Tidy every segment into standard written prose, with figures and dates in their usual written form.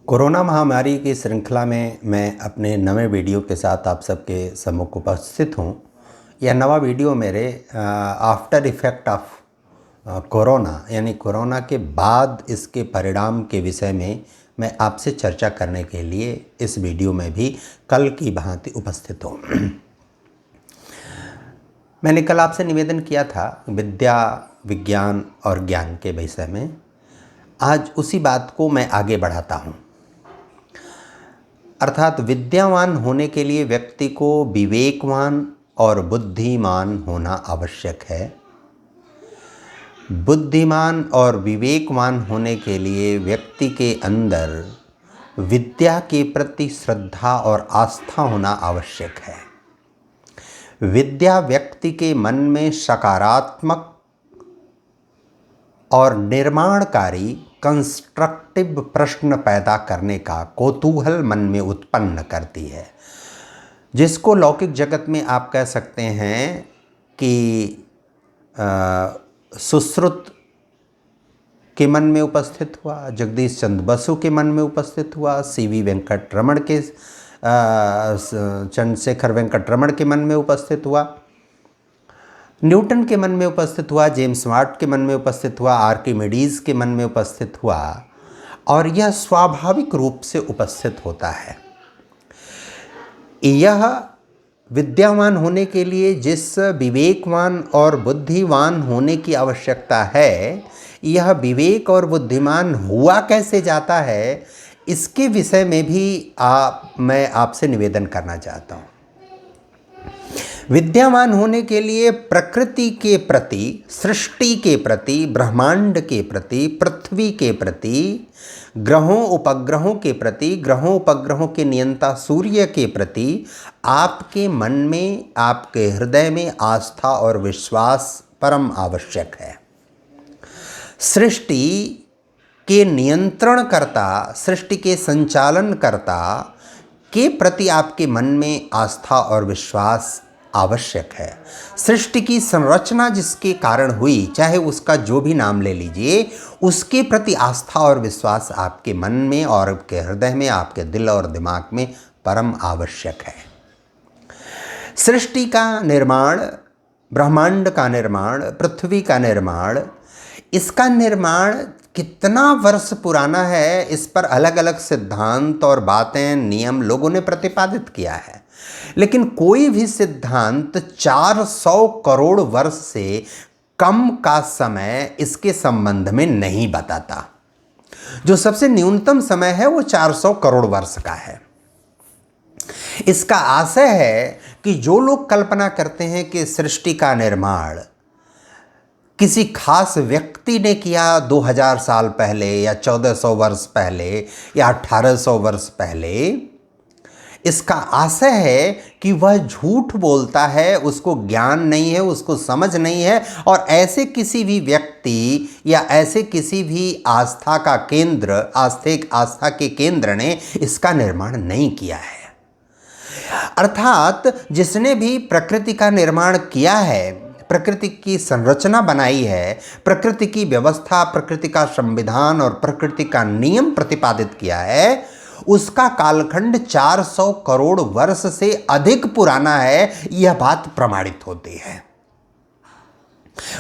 Corona महामारी की श्रृंखला में मैं अपने नए वीडियो के साथ आप सबके सम्मुख उपस्थित हूँ। यह नवा वीडियो मेरे आफ्टर इफ़ेक्ट ऑफ कोरोना यानी कोरोना के बाद इसके परिणाम के विषय में मैं आपसे चर्चा करने के लिए इस वीडियो में भी कल की भांति उपस्थित हूँ। मैंने कल आपसे निवेदन किया था विद्या, विज्ञान और ज्ञान के विषय में। आज उसी बात को मैं आगे बढ़ाता हूँ। अर्थात विद्यावान होने के लिए व्यक्ति को विवेकवान और बुद्धिमान होना आवश्यक है। बुद्धिमान और विवेकवान होने के लिए व्यक्ति के अंदर विद्या के प्रति श्रद्धा और आस्था होना आवश्यक है। विद्या व्यक्ति के मन में सकारात्मक और निर्माणकारी कंस्ट्रक्टिव प्रश्न पैदा करने का कौतूहल मन में उत्पन्न करती है, जिसको लौकिक जगत में आप कह सकते हैं कि सुश्रुत के मन में उपस्थित हुआ, जगदीश चंद्र बसु के मन में उपस्थित हुआ, सीवी वेंकटरमण के चंद्रशेखर वेंकटरमण के मन में उपस्थित हुआ, न्यूटन के मन में उपस्थित हुआ, जेम्स वाट के मन में उपस्थित हुआ, आर्किमिडीज के मन में उपस्थित हुआ, और यह स्वाभाविक रूप से उपस्थित होता है। यह विद्यावान होने के लिए जिस विवेकवान और बुद्धिवान होने की आवश्यकता है, यह विवेक और बुद्धिमान हुआ कैसे जाता है, इसके विषय में भी मैं आपसे निवेदन करना चाहता हूँ। विद्यावान होने के लिए प्रकृति के प्रति, सृष्टि के प्रति, ब्रह्मांड के प्रति, पृथ्वी के प्रति, ग्रहों उपग्रहों के प्रति, ग्रहों उपग्रहों के नियंता सूर्य के प्रति आपके मन में, आपके हृदय में आस्था और विश्वास परम आवश्यक है। सृष्टि के नियंत्रणकर्ता, सृष्टि के संचालनकर्ता के प्रति आपके मन में आस्था और विश्वास आवश्यक है। सृष्टि की संरचना जिसके कारण हुई, चाहे उसका जो भी नाम ले लीजिए, उसके प्रति आस्था और विश्वास आपके मन में और आपके हृदय में, आपके दिल और दिमाग में परम आवश्यक है। सृष्टि का निर्माण, ब्रह्मांड का निर्माण, पृथ्वी का निर्माण, इसका निर्माण कितना वर्ष पुराना है, इस पर अलग अलग सिद्धांत और बातें, नियम लोगों ने प्रतिपादित किया है। लेकिन कोई भी सिद्धांत 400 करोड़ वर्ष से कम का समय इसके संबंध में नहीं बताता। जो सबसे न्यूनतम समय है वो 400 करोड़ वर्ष का है। इसका आशय है कि जो लोग कल्पना करते हैं कि सृष्टि का निर्माण किसी खास व्यक्ति ने किया 2000 साल पहले या 1400 वर्ष पहले या 1800 वर्ष पहले, इसका आशय है कि वह झूठ बोलता है, उसको ज्ञान नहीं है, उसको समझ नहीं है, और ऐसे किसी भी व्यक्ति या ऐसे किसी भी आस्था का केंद्र, आस्था के केंद्र ने इसका निर्माण नहीं किया है। अर्थात जिसने भी प्रकृति का निर्माण किया है, प्रकृति की संरचना बनाई है, प्रकृति की व्यवस्था, प्रकृति का संविधान और प्रकृति का नियम प्रतिपादित किया है, उसका कालखंड 400 करोड़ वर्ष से अधिक पुराना है, यह बात प्रमाणित होती है।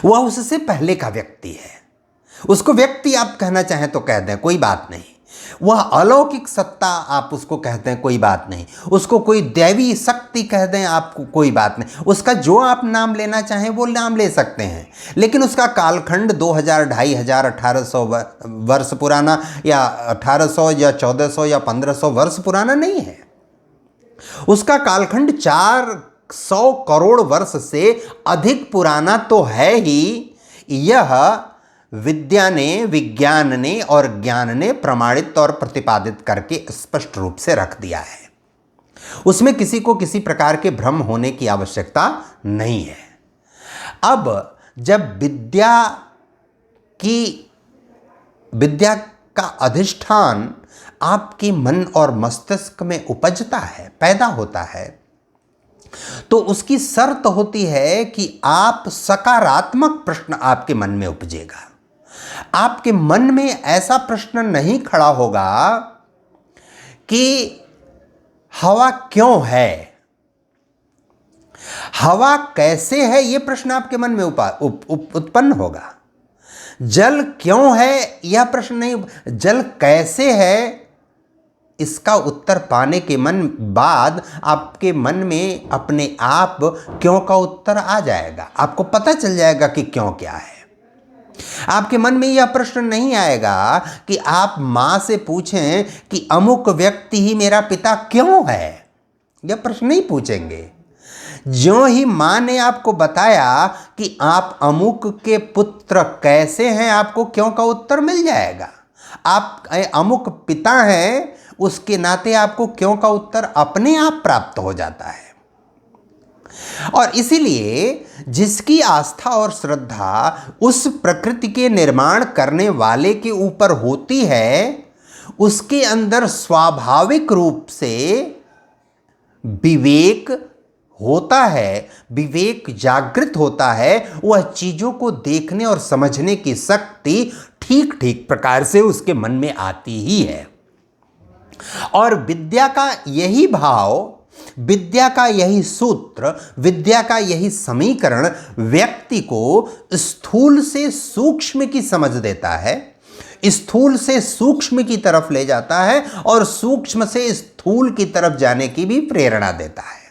वह उससे पहले का व्यक्ति है। उसको व्यक्ति आप कहना चाहें तो कह दें, कोई बात नहीं। वह अलौकिक सत्ता आप उसको कहते हैं, कोई बात नहीं। उसको कोई दैवी शक्ति कह दें आपको, कोई बात नहीं। उसका जो आप नाम लेना चाहें वो नाम ले सकते हैं, लेकिन उसका कालखंड 2000, 2500, 1800 वर्ष पुराना या 1800 या 1400 या 1500 वर्ष पुराना नहीं है। उसका कालखंड 400 करोड़ वर्ष से अधिक पुराना तो है ही। यह विद्या ने, विज्ञान ने और ज्ञान ने प्रमाणित और प्रतिपादित करके स्पष्ट रूप से रख दिया है। उसमें किसी को किसी प्रकार के भ्रम होने की आवश्यकता नहीं है। अब जब विद्या का अधिष्ठान आपके मन और मस्तिष्क में उपजता है, पैदा होता है, तो उसकी शर्त होती है कि आप सकारात्मक प्रश्न आपके मन में उपजेगा। आपके मन में ऐसा प्रश्न नहीं खड़ा होगा कि हवा क्यों है, हवा कैसे है, यह प्रश्न आपके मन में उत्पन्न होगा। जल क्यों है यह प्रश्न नहीं, जल कैसे है इसका उत्तर पाने के बाद आपके मन में अपने आप क्यों का उत्तर आ जाएगा। आपको पता चल जाएगा कि क्यों क्या है। आपके मन में यह प्रश्न नहीं आएगा कि आप माँ से पूछें कि अमुक व्यक्ति ही मेरा पिता क्यों है, यह प्रश्न नहीं पूछेंगे। ज्यों ही माँ ने आपको बताया कि आप अमुक के पुत्र कैसे हैं, आपको क्यों का उत्तर मिल जाएगा। आप अमुक पिता हैं, उसके नाते आपको क्यों का उत्तर अपने आप प्राप्त हो जाता है। और इसीलिए जिसकी आस्था और श्रद्धा उस प्रकृति के निर्माण करने वाले के ऊपर होती है, उसके अंदर स्वाभाविक रूप से विवेक होता है, विवेक जागृत होता है। वह चीज़ों को देखने और समझने की शक्ति ठीक ठीक प्रकार से उसके मन में आती ही है। और विद्या का यही भाव, विद्या का यही सूत्र, विद्या का यही समीकरण व्यक्ति को स्थूल से सूक्ष्म की समझ देता है, स्थूल से सूक्ष्म की तरफ ले जाता है और सूक्ष्म से स्थूल की तरफ जाने की भी प्रेरणा देता है।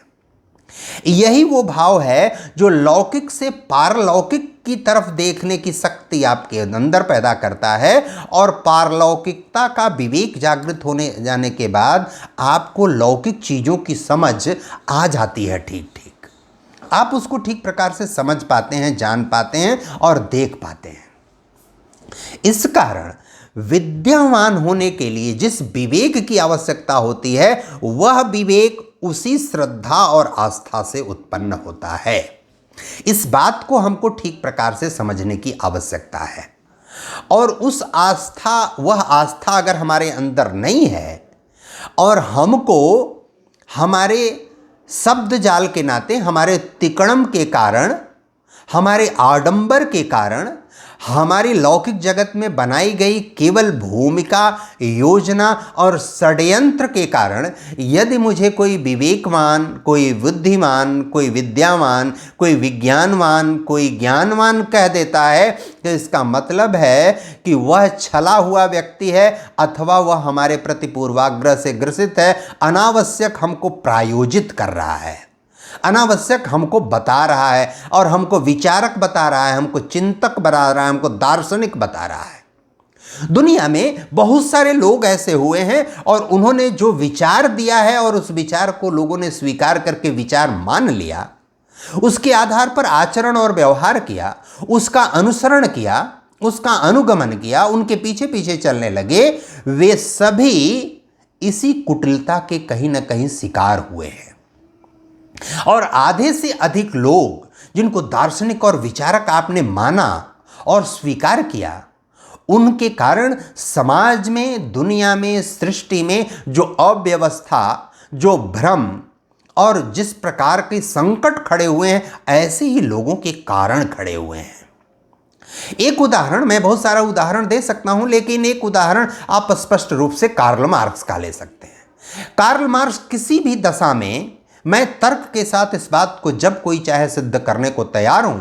यही वो भाव है जो लौकिक से पारलौकिक की तरफ देखने की शक्ति आपके अंदर पैदा करता है, और पारलौकिकता का विवेक जागृत होने जाने के बाद आपको लौकिक चीज़ों की समझ आ जाती है। ठीक ठीक आप उसको ठीक प्रकार से समझ पाते हैं, जान पाते हैं और देख पाते हैं। इस कारण विद्यावान होने के लिए जिस विवेक की आवश्यकता होती है, वह विवेक उसी श्रद्धा और आस्था से उत्पन्न होता है। इस बात को हमको ठीक प्रकार से समझने की आवश्यकता है। और उस आस्था, वह आस्था अगर हमारे अंदर नहीं है और हमको हमारे शब्द जाल के नाते, हमारे तिकड़म के कारण, हमारे आडंबर के कारण, हमारी लौकिक जगत में बनाई गई केवल भूमिका, योजना और षड्यंत्र के कारण यदि मुझे कोई विवेकवान, कोई बुद्धिमान, कोई विद्यावान, कोई विज्ञानवान, कोई ज्ञानवान कह देता है, तो इसका मतलब है कि वह छला हुआ व्यक्ति है अथवा वह हमारे प्रति पूर्वाग्रह से ग्रसित है, अनावश्यक हमको प्रायोजित कर रहा है, अनावश्यक हमको बता रहा है और हमको विचारक बता रहा है, हमको चिंतक बता रहा है, हमको दार्शनिक बता रहा है। दुनिया में बहुत सारे लोग ऐसे हुए हैं और उन्होंने जो विचार दिया है और उस विचार को लोगों ने स्वीकार करके विचार मान लिया, उसके आधार पर आचरण और व्यवहार किया, उसका अनुसरण किया, उसका अनुगमन किया, उनके पीछे पीछे चलने लगे। वे सभी इसी कुटिलता के कहीं ना कहीं शिकार हुए हैं। और आधे से अधिक लोग जिनको दार्शनिक और विचारक आपने माना और स्वीकार किया, उनके कारण समाज में, दुनिया में, सृष्टि में जो अव्यवस्था, जो भ्रम और जिस प्रकार के संकट खड़े हुए हैं, ऐसे ही लोगों के कारण खड़े हुए हैं। एक उदाहरण, मैं बहुत सारा उदाहरण दे सकता हूं, लेकिन एक उदाहरण आप स्पष्ट रूप से कार्ल मार्क्स का ले सकते हैं। कार्ल मार्क्स किसी भी दशा में, मैं तर्क के साथ इस बात को जब कोई चाहे सिद्ध करने को तैयार हूं,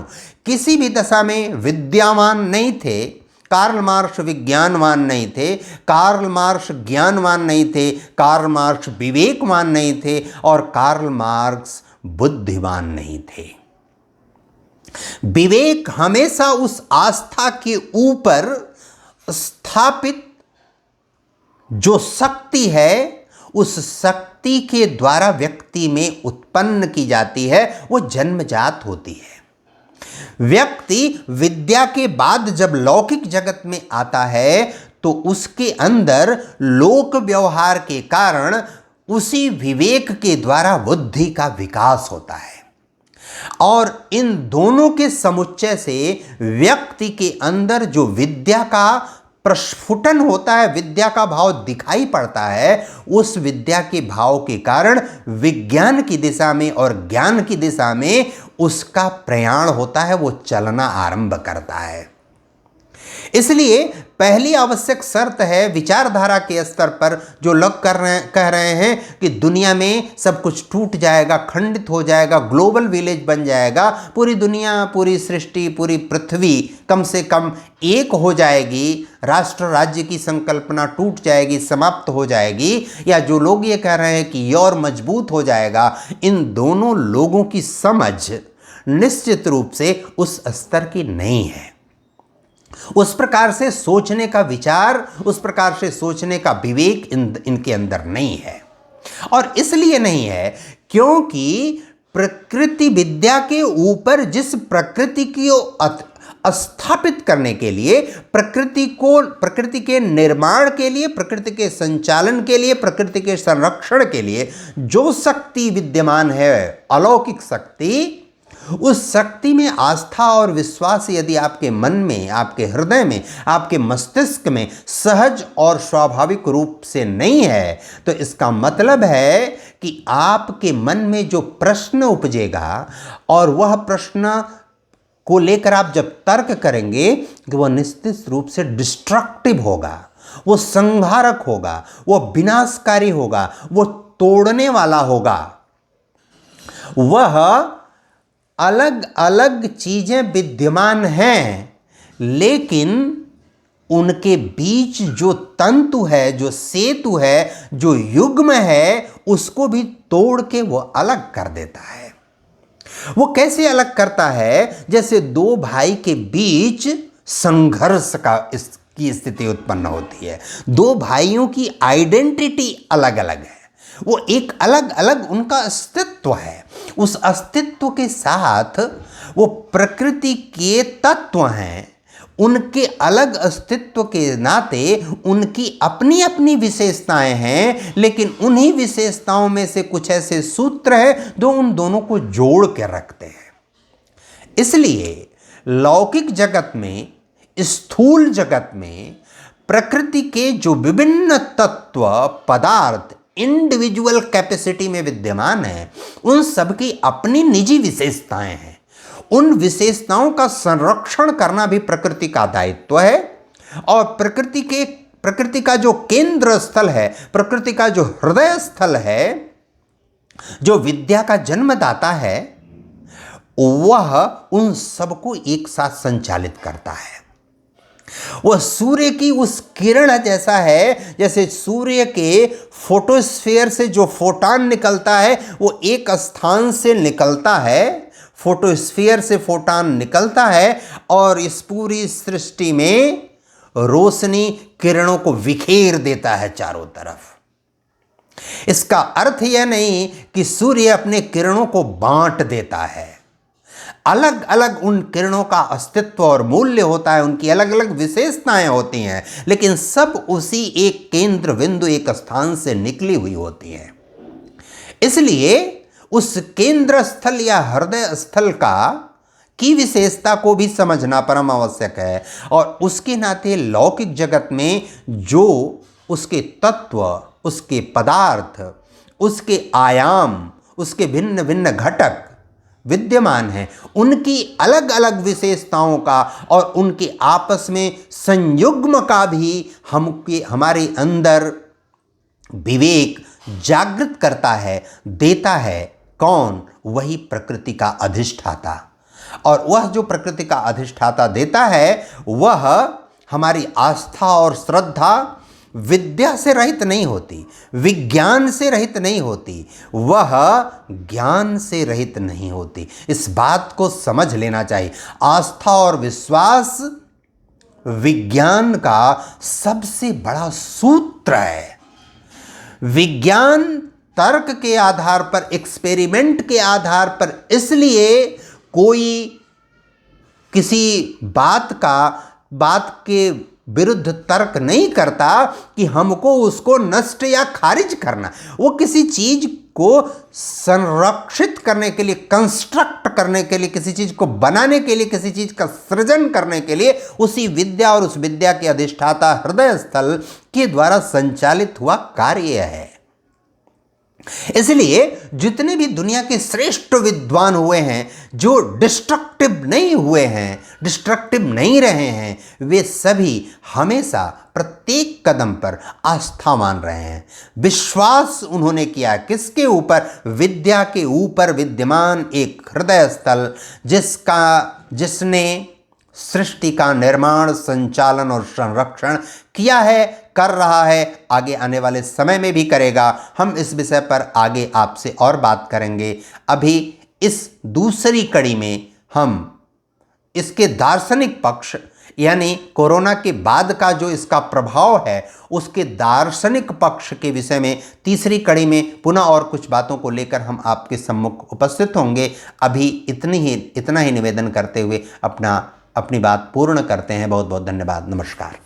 किसी भी दशा में विद्यावान नहीं थे। कार्ल मार्क्स विज्ञानवान नहीं थे, कार्ल मार्क्स ज्ञानवान नहीं थे, कार्ल मार्क्स विवेकवान नहीं थे और कार्ल मार्क्स बुद्धिमान नहीं थे। विवेक हमेशा उस आस्था के ऊपर स्थापित जो शक्ति है, उस शक्ति के द्वारा व्यक्ति में उत्पन्न की जाती है, वो जन्मजात होती है। व्यक्ति विद्या के बाद जब लौकिक जगत में आता है तो उसके अंदर लोक व्यवहार के कारण उसी विवेक के द्वारा बुद्धि का विकास होता है। और इन दोनों के समुच्चय से व्यक्ति के अंदर जो विद्या का प्रस्फुटन होता है, विद्या का भाव दिखाई पड़ता है, उस विद्या के भाव के कारण विज्ञान की दिशा में और ज्ञान की दिशा में उसका प्रयाण होता है, वो चलना आरंभ करता है। इसलिए पहली आवश्यक शर्त है विचारधारा के स्तर पर, जो लोग कह रहे हैं कि दुनिया में सब कुछ टूट जाएगा, खंडित हो जाएगा, ग्लोबल विलेज बन जाएगा, पूरी दुनिया, पूरी सृष्टि, पूरी पृथ्वी कम से कम एक हो जाएगी, राष्ट्र राज्य की संकल्पना टूट जाएगी, समाप्त हो जाएगी, या जो लोग ये कह रहे हैं कि ये और मजबूत हो जाएगा, इन दोनों लोगों की समझ निश्चित रूप से उस स्तर की नहीं है। उस प्रकार से सोचने का विचार, उस प्रकार से सोचने का विवेक इनके अंदर नहीं है। और इसलिए नहीं है क्योंकि प्रकृति विद्या के ऊपर जिस प्रकृति को स्थापित करने के लिए, प्रकृति के निर्माण के लिए, प्रकृति के संचालन के लिए, प्रकृति के संरक्षण के लिए जो शक्ति विद्यमान है, अलौकिक शक्ति, उस शक्ति में आस्था और विश्वास यदि आपके मन में, आपके हृदय में, आपके मस्तिष्क में सहज और स्वाभाविक रूप से नहीं है, तो इसका मतलब है कि आपके मन में जो प्रश्न उपजेगा और वह प्रश्न को लेकर आप जब तर्क करेंगे कि वह निश्चित रूप से डिस्ट्रक्टिव होगा, वो संहारक होगा, वो विनाशकारी होगा, वो तोड़ने वाला होगा। वह अलग अलग चीजें विद्यमान हैं, लेकिन उनके बीच जो तंतु है, जो सेतु है, जो युग्म है, उसको भी तोड़ के वो अलग कर देता है। वो कैसे अलग करता है? जैसे दो भाई के बीच संघर्ष की स्थिति उत्पन्न होती है। दो भाइयों की आइडेंटिटी अलग अलग है, वो एक अलग अलग उनका अस्तित्व है। उस अस्तित्व के साथ वो प्रकृति के तत्व हैं, उनके अलग अस्तित्व के नाते उनकी अपनी अपनी विशेषताएं हैं, लेकिन उन्हीं विशेषताओं में से कुछ ऐसे सूत्र हैं जो उन दोनों को जोड़ के रखते हैं। इसलिए लौकिक जगत में, स्थूल जगत में प्रकृति के जो विभिन्न तत्व, पदार्थ इंडिविजुअल कैपेसिटी में विद्यमान है, उन सब की अपनी निजी विशेषताएं हैं। उन विशेषताओं का संरक्षण करना भी प्रकृति का दायित्व है। और प्रकृति का जो केंद्र स्थल है, प्रकृति का जो हृदय स्थल है, जो विद्या का जन्मदाता है, वह उन सबको एक साथ संचालित करता है। वह सूर्य की उस किरण जैसा है, जैसे सूर्य के फोटोस्फीयर से जो फोटॉन निकलता है, वो एक स्थान से निकलता है, फोटोस्फीयर से फोटॉन निकलता है और इस पूरी सृष्टि में रोशनी किरणों को बिखेर देता है चारों तरफ। इसका अर्थ यह नहीं कि सूर्य अपने किरणों को बांट देता है। अलग अलग उन किरणों का अस्तित्व और मूल्य होता है, उनकी अलग अलग विशेषताएं होती हैं, लेकिन सब उसी एक केंद्र बिंदु, एक स्थान से निकली हुई होती हैं। इसलिए उस केंद्र स्थल या हृदय स्थल की विशेषता को भी समझना परम आवश्यक है। और उसके नाते लौकिक जगत में जो उसके तत्व, उसके पदार्थ, उसके आयाम, उसके भिन्न भिन्न घटक विद्यमान हैं, उनकी अलग अलग विशेषताओं का और उनके आपस में संयुग्म का भी हमारे अंदर विवेक जागृत करता है, देता है। कौन? वही प्रकृति का अधिष्ठाता। और वह जो प्रकृति का अधिष्ठाता देता है, वह हमारी आस्था और श्रद्धा विद्या से रहित नहीं होती, विज्ञान से रहित नहीं होती, वह ज्ञान से रहित नहीं होती। इस बात को समझ लेना चाहिए। आस्था और विश्वास विज्ञान का सबसे बड़ा सूत्र है। विज्ञान तर्क के आधार पर, एक्सपेरिमेंट के आधार पर इसलिए कोई किसी बात के विरुद्ध तर्क नहीं करता कि हमको उसको नष्ट या खारिज करना। वो किसी चीज को संरक्षित करने के लिए, कंस्ट्रक्ट करने के लिए, किसी चीज को बनाने के लिए, किसी चीज का सृजन करने के लिए उसी विद्या और उस विद्या के अधिष्ठाता हृदय स्थल के द्वारा संचालित हुआ कार्य है। इसलिए जितने भी दुनिया के श्रेष्ठ विद्वान हुए हैं, जो डिस्ट्रक्टिव नहीं हुए हैं, डिस्ट्रक्टिव नहीं रहे हैं, वे सभी हमेशा प्रत्येक कदम पर आस्थावान रहे हैं। विश्वास उन्होंने किया किसके ऊपर? विद्या के ऊपर विद्यमान एक हृदय स्थल, जिसने सृष्टि का निर्माण, संचालन और संरक्षण किया है, कर रहा है, आगे आने वाले समय में भी करेगा। हम इस विषय पर आगे आपसे और बात करेंगे। अभी इस दूसरी कड़ी में हम इसके दार्शनिक पक्ष, यानी कोरोना के बाद का जो इसका प्रभाव है, उसके दार्शनिक पक्ष के विषय में तीसरी कड़ी में पुनः और कुछ बातों को लेकर हम आपके सम्मुख उपस्थित होंगे। अभी इतना ही निवेदन करते हुए अपनी बात पूर्ण करते हैं। बहुत बहुत धन्यवाद। नमस्कार।